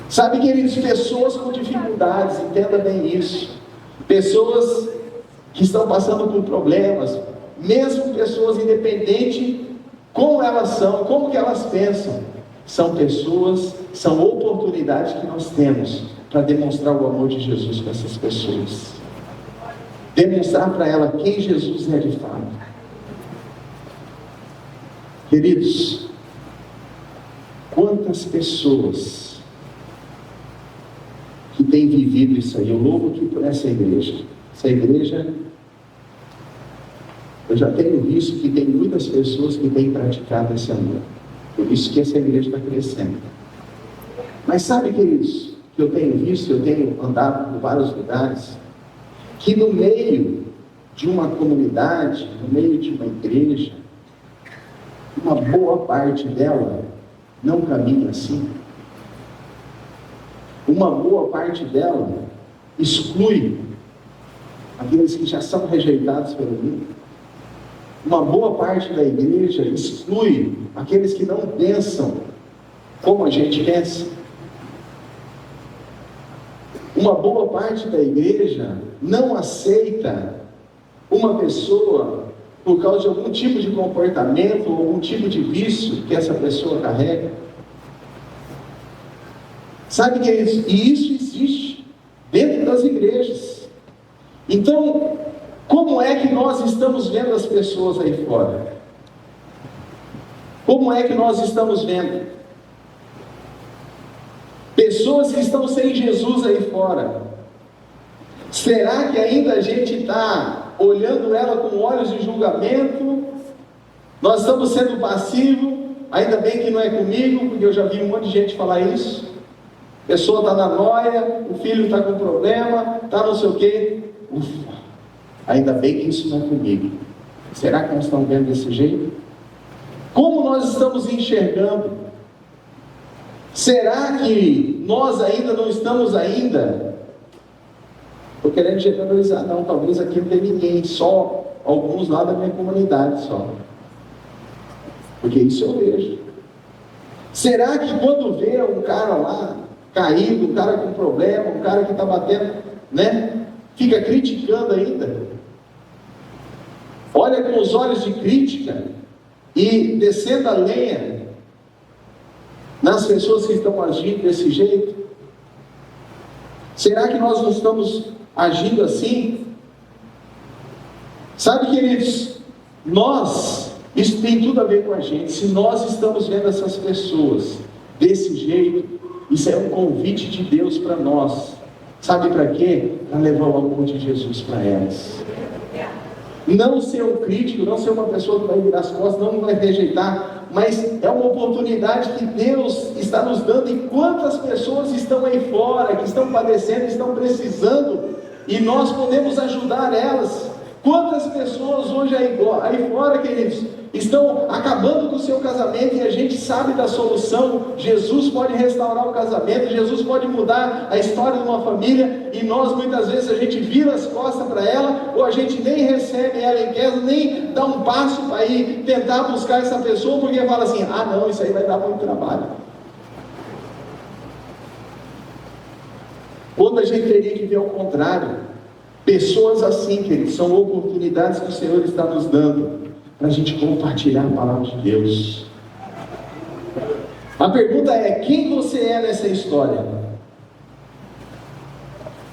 Speaker 1: Sabe, queridos, pessoas com dificuldades, entenda bem isso. Pessoas que estão passando por problemas, mesmo pessoas independentes, como elas são, como que elas pensam, são pessoas, são oportunidades que nós temos para demonstrar o amor de Jesus para essas pessoas. Demonstrar para ela quem Jesus é de fato. Queridos, quantas pessoas que têm vivido isso aí? Eu louvo aqui por essa igreja. Essa igreja, eu já tenho visto que tem muitas pessoas que têm praticado esse amor. Por isso que essa igreja está crescendo. Mas sabe, queridos, que eu tenho visto, eu tenho andado por vários lugares, que no meio de uma comunidade, no meio de uma igreja, uma boa parte dela não caminha assim. Uma boa parte dela exclui aqueles que já são rejeitados pelo mundo. Uma boa parte da igreja exclui aqueles que não pensam como a gente pensa. Uma boa parte da igreja não aceita uma pessoa por causa de algum tipo de comportamento ou algum tipo de vício que essa pessoa carrega. Sabe que e isso existe dentro das igrejas. Então, como é que nós estamos vendo as pessoas aí fora? Como é que nós estamos vendo? Pessoas que estão sem Jesus aí fora. Será que ainda a gente está olhando ela com olhos de julgamento? Nós estamos sendo passivos? Ainda bem que não é comigo, porque eu já vi um monte de gente falar isso. A pessoa está na noia, o filho está com problema, está não sei o quê. Ufa, ainda bem que isso não é comigo. Será que nós estamos vendo desse jeito? Como nós estamos enxergando? Será que nós ainda não estamos estou querendo generalizar, não, talvez aqui não tem ninguém, só alguns lá da minha comunidade só. Porque isso eu vejo. Será que quando vê um cara lá caído, um cara com problema, um cara que está batendo, fica criticando ainda? Olha com os olhos de crítica e descendo a lenha nas pessoas que estão agindo desse jeito? Será que nós não estamos agindo assim? Sabe, queridos, isso tem tudo a ver com a gente. Se nós estamos vendo essas pessoas desse jeito, isso é um convite de Deus para nós. Sabe para quê? Para levar o amor de Jesus para elas. Não ser um crítico, não ser uma pessoa que vai virar as costas, não vai rejeitar, mas é uma oportunidade que Deus está nos dando. E quantas pessoas estão aí fora, que estão padecendo, estão precisando, e nós podemos ajudar elas. Quantas pessoas hoje aí fora, queridos, estão acabando com o seu casamento e a gente sabe da solução. Jesus pode restaurar o casamento, Jesus pode mudar a história de uma família, e nós muitas vezes a gente vira as costas para ela, ou a gente nem recebe ela em casa, nem dá um passo para ir tentar buscar essa pessoa, porque fala assim: ah não, isso aí vai dar muito trabalho. Quando a gente teria que ver ao contrário. Pessoas assim, queridos, são oportunidades que o Senhor está nos dando para a gente compartilhar a palavra de Deus. A pergunta é: quem você é nessa história?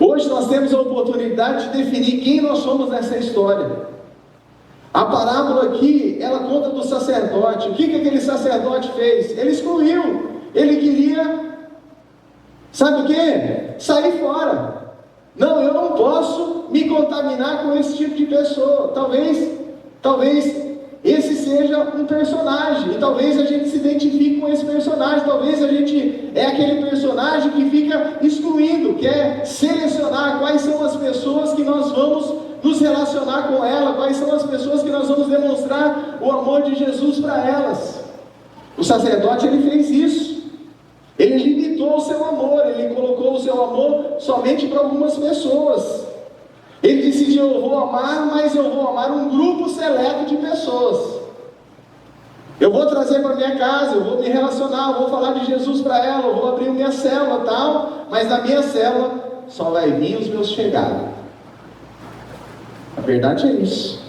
Speaker 1: Hoje nós temos a oportunidade de definir quem nós somos nessa história. A parábola aqui, ela conta do sacerdote. O que aquele sacerdote fez? Ele excluiu. Ele queria, sabe o que? Sair fora. Não, eu não posso me contaminar com esse tipo de pessoa. Talvez esse seja um personagem, e talvez a gente se identifique com esse personagem. Talvez a gente é aquele personagem que fica excluindo, quer selecionar quais são as pessoas que nós vamos nos relacionar com ela, quais são as pessoas que nós vamos demonstrar o amor de Jesus para elas. O sacerdote, ele fez isso. Ele limitou o seu amor, ele colocou o seu amor somente para algumas pessoas. Ele decidiu: eu vou amar, mas eu vou amar um grupo seleto de pessoas. Eu vou trazer para minha casa, eu vou me relacionar, eu vou falar de Jesus para ela, eu vou abrir minha célula, tal, mas na minha célula só vai vir os meus chegados. A verdade é isso.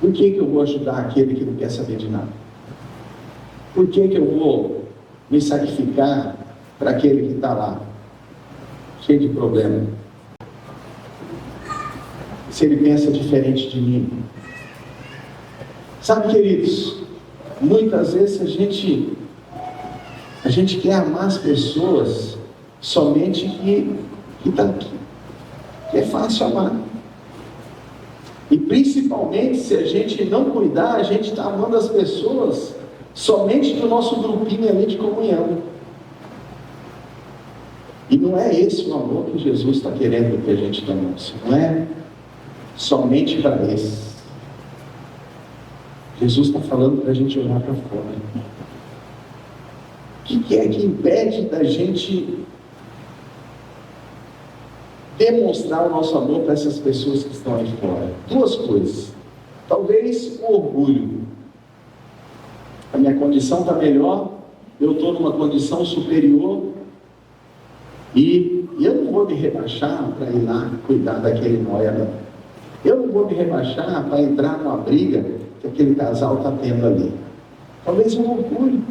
Speaker 1: Por que eu vou ajudar aquele que não quer saber de nada? Por que eu vou me sacrificar para aquele que está lá, cheio de problema? Se ele pensa diferente de mim. Sabe, queridos, muitas vezes a gente quer amar as pessoas somente que está aqui, que é fácil amar. E principalmente se a gente não cuidar, a gente está amando as pessoas somente do nosso grupinho ali de comunhão. E não é esse o amor que Jesus está querendo que a gente demonstre. Não é somente para esse. Jesus está falando para a gente olhar para fora. O que é que impede da gente demonstrar o nosso amor para essas pessoas que estão aí fora? Duas coisas. Talvez o orgulho. A minha condição está melhor, eu estou numa condição superior, e eu não vou me rebaixar para ir lá cuidar daquele noia. Eu não vou me rebaixar para entrar numa briga que aquele casal está tendo ali. Talvez um orgulho.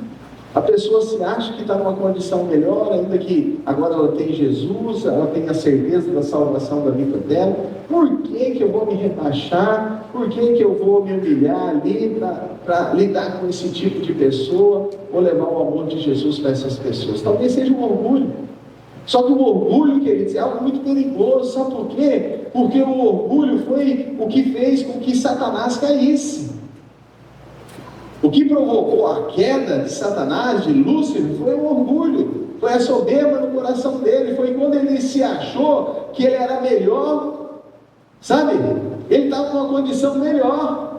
Speaker 1: A pessoa se acha que está numa condição melhor, ainda que agora ela tem Jesus, ela tem a certeza da salvação da vida dela. Por que eu vou me rebaixar? Por que eu vou me humilhar ali para lidar com esse tipo de pessoa, ou levar o amor de Jesus para essas pessoas? Talvez seja um orgulho. Só que o orgulho, queridos, é algo muito perigoso. Sabe por quê? Porque o orgulho foi o que fez com que Satanás caísse. O que provocou a queda de Satanás, de Lúcifer, foi o orgulho, foi a soberba no coração dele, foi quando ele se achou que ele era melhor Sabe? Ele estava numa condição melhor.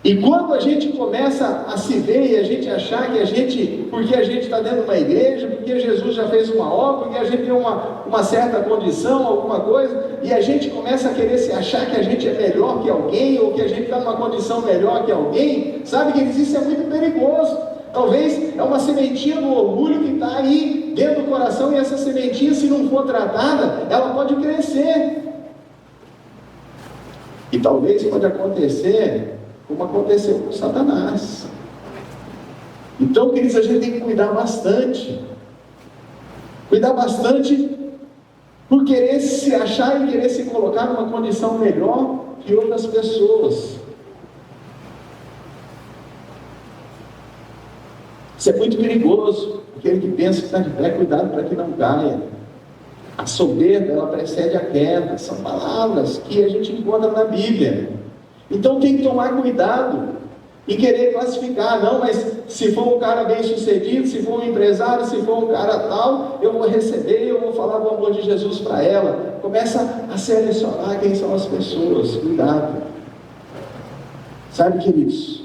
Speaker 1: E quando a gente começa a se ver e a gente achar que porque a gente está dentro de uma igreja, porque Jesus já fez uma obra, porque a gente tem uma certa condição, alguma coisa, e a gente começa a querer se achar que a gente é melhor que alguém, ou que a gente está numa condição melhor que alguém, sabe, queridos, isso é muito perigoso. Talvez é uma sementinha do orgulho que está aí dentro do coração, e essa sementinha, se não for tratada, ela pode crescer. E talvez pode acontecer como aconteceu com Satanás. Então, queridos, a gente tem que cuidar bastante por querer se achar e querer se colocar numa condição melhor que outras pessoas. Isso é muito perigoso. Aquele que pensa que está de pé, cuidado para que não caia. A soberba, ela precede a queda. São palavras que a gente encontra na Bíblia. Então tem que tomar cuidado e querer classificar. Não, mas se for um cara bem sucedido, se for um empresário, se for um cara tal, eu vou receber, eu vou falar do amor de Jesus para ela. Começa a selecionar quem são as pessoas. Cuidado. Sabe, queridos,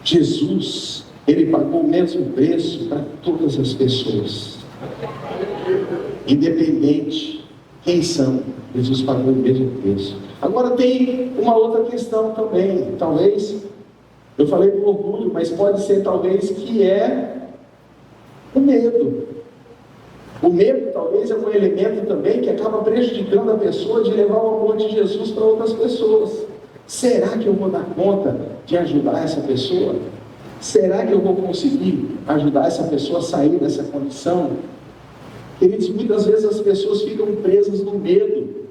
Speaker 1: Jesus, ele pagou o mesmo preço para todas as pessoas, independente quem são. Jesus pagou o mesmo preço. Agora tem uma outra questão também. Talvez, eu falei do orgulho, mas pode ser talvez que é o medo. O medo talvez é um elemento também que acaba prejudicando a pessoa de levar o amor de Jesus para outras pessoas. Será que eu vou dar conta de ajudar essa pessoa? Será que eu vou conseguir ajudar essa pessoa a sair dessa condição? Queridos, muitas vezes as pessoas ficam presas no medo,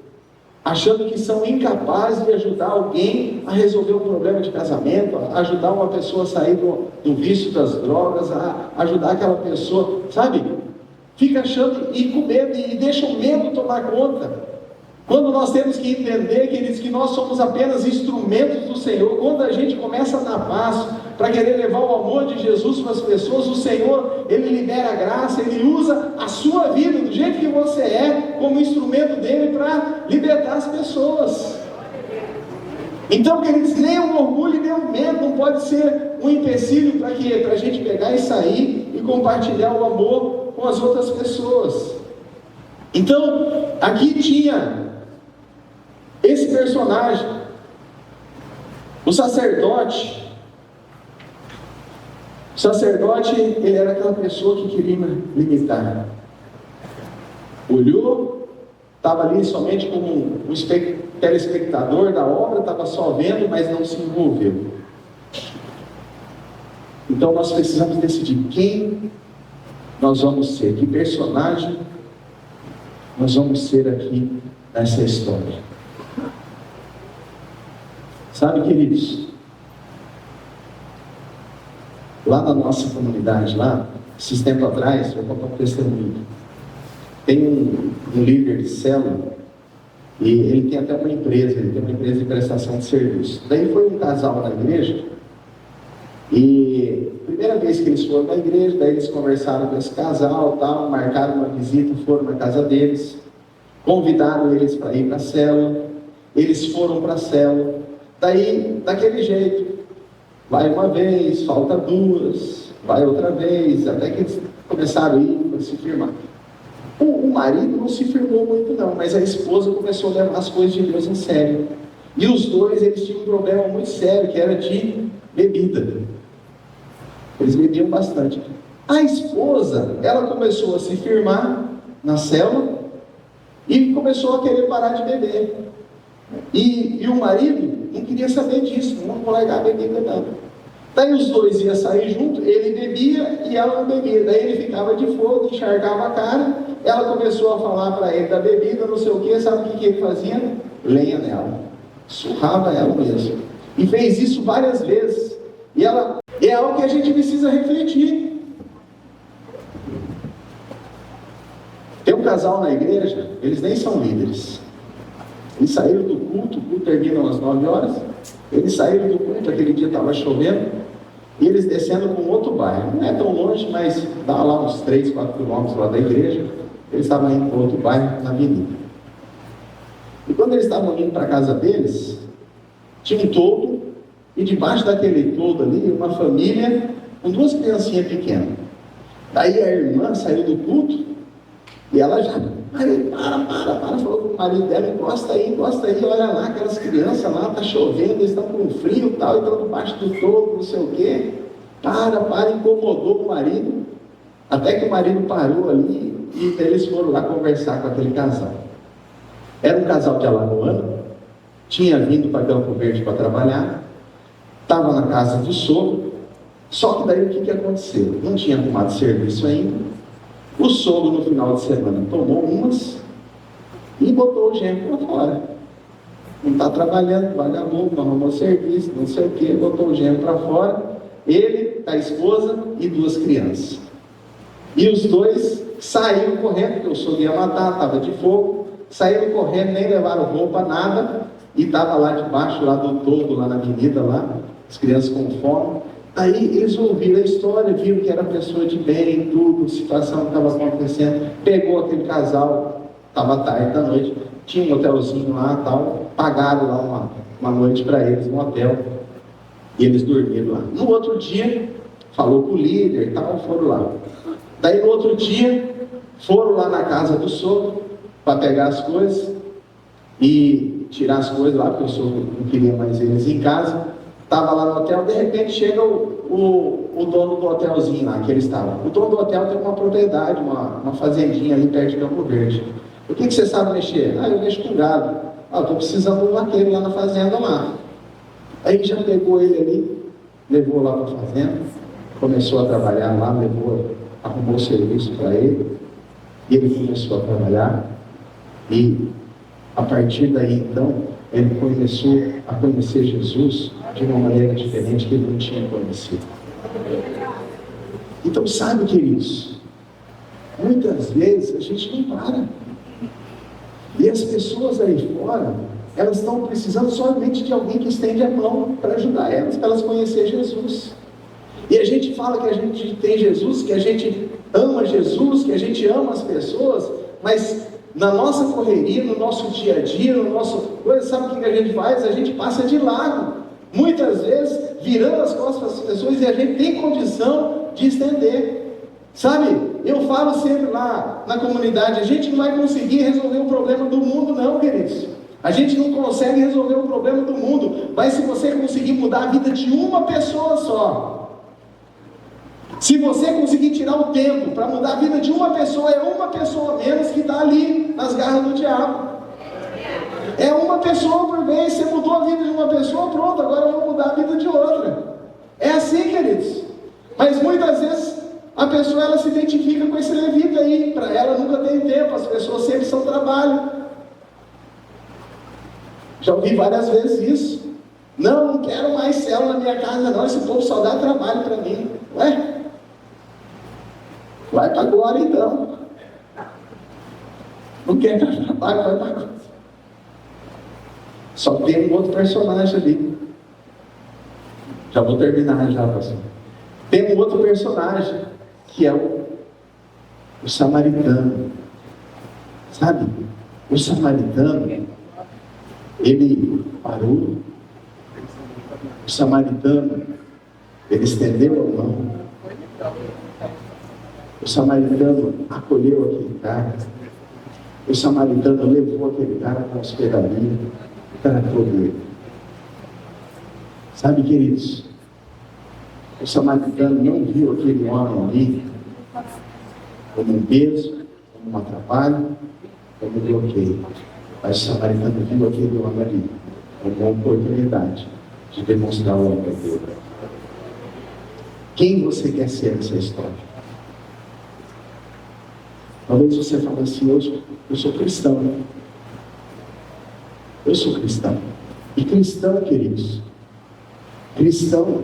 Speaker 1: achando que são incapazes de ajudar alguém a resolver um problema de casamento, a ajudar uma pessoa a sair do vício das drogas, a ajudar aquela pessoa, sabe? Fica achando e com medo, e deixa o medo tomar conta. Quando nós temos que entender, queridos, que nós somos apenas instrumentos do Senhor. Quando a gente começa a dar passo para querer levar o amor de Jesus para as pessoas, o Senhor, Ele libera a graça, Ele usa a sua vida, do jeito que você é, como instrumento dEle para libertar as pessoas. Então, queridos, nem o orgulho nem o medo não pode ser um empecilho para a gente pegar e sair e compartilhar o amor com as outras pessoas. Então, aqui tinha esse personagem, o sacerdote. O sacerdote, ele era aquela pessoa que queria limitar. Olhou, estava ali somente como um telespectador da obra, estava só vendo, mas não se envolveu. Então nós precisamos decidir quem nós vamos ser, que personagem nós vamos ser aqui nessa história. Sabe, queridos, lá na nossa comunidade, lá, esses tempos atrás, vou contar um testemunho. Tem um líder de célula, e ele tem até uma empresa, ele tem uma empresa de prestação de serviço. Daí foi um casal na igreja, e primeira vez que eles foram na igreja, daí eles conversaram com esse casal, tal, marcaram uma visita, foram na casa deles, convidaram eles para ir para a célula, eles foram para a célula. Daí, daquele jeito, vai uma vez, falta duas, vai outra vez, até que eles começaram a ir para se firmar. O marido não se firmou muito não, mas a esposa começou a levar as coisas de Deus em sério. E os dois, eles tinham um problema muito sério, que era de bebida. Eles bebiam bastante. A esposa, ela começou a se firmar na célula e começou a querer parar de beber. E o marido não queria saber disso, não vou largar a bebida não. Daí os dois iam sair junto, ele bebia e ela não bebia. Daí ele ficava de fogo, encharcava a cara, ela começou a falar para ele da bebida, não sei o que, sabe o que ele fazia? Lenha nela, surrava ela mesmo. E fez isso várias vezes. E ela, é algo que a gente precisa refletir. Tem um casal na igreja, eles nem são líderes. Eles saíram do culto, o culto termina às 9 horas, eles saíram do culto, aquele dia estava chovendo, e eles descendo com outro bairro, não é tão longe, mas dá lá uns 3, 4 quilômetros lá da igreja, eles estavam indo para outro bairro, na avenida. E quando eles estavam indo para a casa deles, tinha um toldo, e debaixo daquele toldo ali, uma família com 2 criancinhas pequenas. Daí a irmã saiu do culto, e ela já, para, falou com o marido dela, encosta aí, olha lá, aquelas crianças lá, tá chovendo, eles estão com frio e tal, estão debaixo do toldo, não sei o quê. Incomodou o marido, até que o marido parou ali, e eles foram lá conversar com aquele casal. Era um casal de alagoano, tinha vindo para Campo Verde para trabalhar, estava na casa do sogro, só que daí o que aconteceu? Não tinha arrumado serviço ainda, o sogro no final de semana tomou umas e botou o genro para fora. Não está trabalhando, vagabundo, não arrumou serviço, não sei o que, botou o genro para fora, ele, a esposa e 2 crianças. E os 2 saíram correndo, porque o sogro ia matar, estava de fogo, saíram correndo, nem levaram roupa, nada, e estava lá debaixo, lá do toldo, lá na avenida, lá, as crianças com fome. Aí eles ouviram a história, viram que era pessoa de bem, tudo, a situação que estava acontecendo, pegou aquele casal, estava tarde da noite, tinha um hotelzinho lá e tal, pagaram lá uma noite para eles no hotel, e eles dormiram lá. No outro dia, falou com o líder e tal, foram lá. Daí no outro dia, foram lá na casa do sogro, para pegar as coisas, e tirar as coisas lá, porque o sogro não queria mais eles em casa. Estava lá no hotel, de repente chega o dono do hotelzinho lá que ele estava. O dono do hotel tem uma propriedade, uma fazendinha ali perto de Campo Verde. O que você sabe mexer? Eu mexo com gado. Estou precisando de um vaqueiro lá na fazenda lá. Aí já pegou ele ali, levou lá para a fazenda, começou a trabalhar lá, arrumou serviço para ele, e ele começou a trabalhar, e a partir daí então, ele começou a conhecer Jesus de uma maneira diferente que ele não tinha conhecido. Então, sabe, queridos, muitas vezes a gente não para. E as pessoas aí fora, elas estão precisando somente de alguém que estende a mão para ajudar elas, para elas conhecer Jesus. E a gente fala que a gente tem Jesus, que a gente ama Jesus, que a gente ama as pessoas, mas na nossa correria, no nosso dia a dia, sabe o que a gente faz? A gente passa de lado, muitas vezes virando as costas para as pessoas, e a gente tem condição de estender. Sabe, eu falo sempre lá na comunidade, a gente não vai conseguir resolver o problema do mundo não, queridos. A gente não consegue resolver o problema do mundo, mas se você conseguir mudar a vida de uma pessoa só, se você conseguir tirar o tempo para mudar a vida de uma pessoa, é uma pessoa menos que está ali nas garras do diabo. É uma pessoa por vez. Você mudou a vida de uma pessoa, pronto, agora eu vou mudar a vida de outra. É assim, queridos. Mas muitas vezes a pessoa ela se identifica com esse levita aí. Para ela nunca tem tempo, as pessoas sempre são trabalho. Já ouvi várias vezes isso. Não quero mais célula na minha casa não, esse povo só dá trabalho para mim. Ué? Vai para agora então. Não quer dar trabalho, vai para agora. Só tem um outro personagem ali. Já vou terminar já, pastor. Tem um outro personagem, que é o samaritano. Sabe? O samaritano, ele parou. O samaritano, ele estendeu a mão. O samaritano acolheu aquele cara. O samaritano levou aquele cara para a hospedaria, tratou dele. Sabe, queridos, o samaritano não viu aquele homem ali como um peso, como um atrapalho, como um bloqueio. Mas o samaritano viu aquele homem ali como uma oportunidade de demonstrar o amor dele. Quem você quer ser nessa história? Talvez você fale assim, eu sou cristão. Eu sou cristão. E cristão, queridos, cristão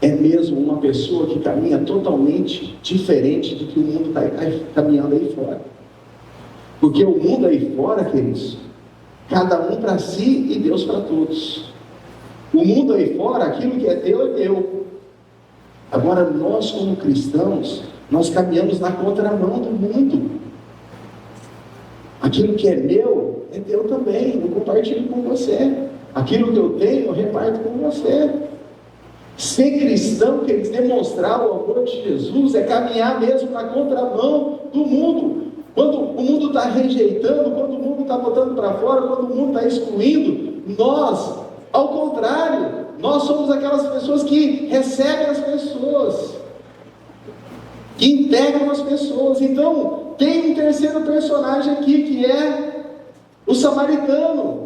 Speaker 1: é mesmo uma pessoa que caminha totalmente diferente do que o mundo está caminhando aí fora. Porque o mundo aí fora, queridos, cada um para si e Deus para todos. O mundo aí fora, aquilo que é teu é teu. Agora nós como cristãos, nós caminhamos na contramão do mundo. Aquilo que é meu, é teu também, eu compartilho com você. Aquilo que eu tenho, eu reparto com você. Ser cristão quer dizer demonstrar o amor de Jesus, é caminhar mesmo na contramão do mundo. Quando o mundo está rejeitando, quando o mundo está botando para fora, quando o mundo está excluindo, nós, ao contrário, nós somos aquelas pessoas que recebem as pessoas, que integram as pessoas. Então, tem um terceiro personagem aqui, que é o samaritano.